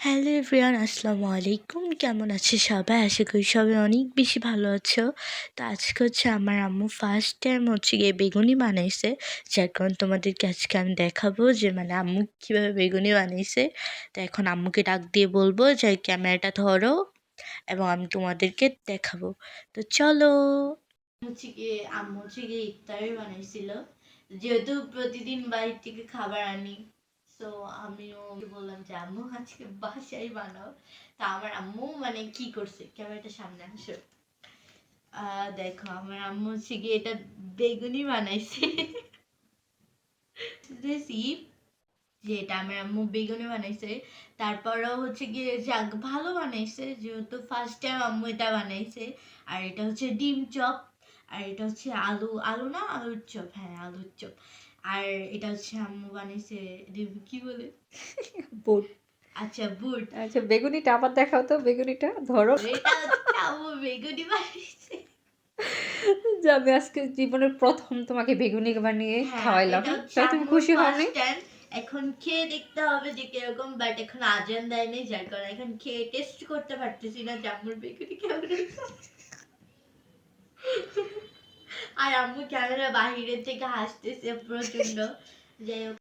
Hello everyone, আসসালামু আলাইকুম। কেমন আছে সবাই? আশা করি সবাই অনেক বেশি ভালো আছো। তো আজকে হচ্ছে আমার আম্মু ফার্স্ট টাইম হচ্ছে গিয়ে বেগুনি বানাইছে, যার কারণ তোমাদেরকে আজকে আমি দেখাবো যে আম্মু কীভাবে বেগুনি বানাইছে। তো এখন আম্মুকে ডাক দিয়ে বলবো যে ক্যামেরাটা ধরো এবং আমি তোমাদেরকে দেখাবো। তো চলো। আম্মু হচ্ছে গিয়ে ইফতারি বানাইছিল, যেহেতু প্রতিদিন বাড়ির থেকে খাবার আনি, তো আমিও বললাম যে আম্মু আজকে বাসায় বানাও। তা আমার আম্মু কি করছে, ক্যামেরাটার সামনে আসো। দেখো আমার আম্মু হচ্ছে গিয়ে এটা বেগুনি বানাইছে। যে এটা আমার আম্মু বেগুনি বানাইছে। তারপরও হচ্ছে গিয়ে যাক ভালো বানাইছে, যেহেতু ফার্স্ট টাইম আম্মু এটা বানাইছে। আর এটা হচ্ছে ডিম চপ, আর এটা হচ্ছে আলু আলু না আলুর চপ, হ্যাঁ আলুর চপ। আর এটা হচ্ছে আম্মু বানাইছে কি বলে বুট। আচ্ছা বুট। আচ্ছা বেগুনিটা আবার দেখাও তো, বেগুনিটা ধরো। এটা হচ্ছে আম্মু বেগুনি বানাইছে। যে আমি আজকে জীবনের প্রথম তোমাকে বেগুনি বানিয়ে খাওয়াইলাম, তাই তুমি খুশি হওনি? এখন খেয়ে দেখতে হবে যে কিরকম, বাট এখন আজান দেয়নি, যার কারণে এখন খেয়ে টেস্ট করতে পারতেছি না যে আম্মুর বেগুনি কেমন হয়েছে। আর আম্মু ক্যামেরা বাহিরের থেকে হাসতেছে প্রচন্ড। যাই হোক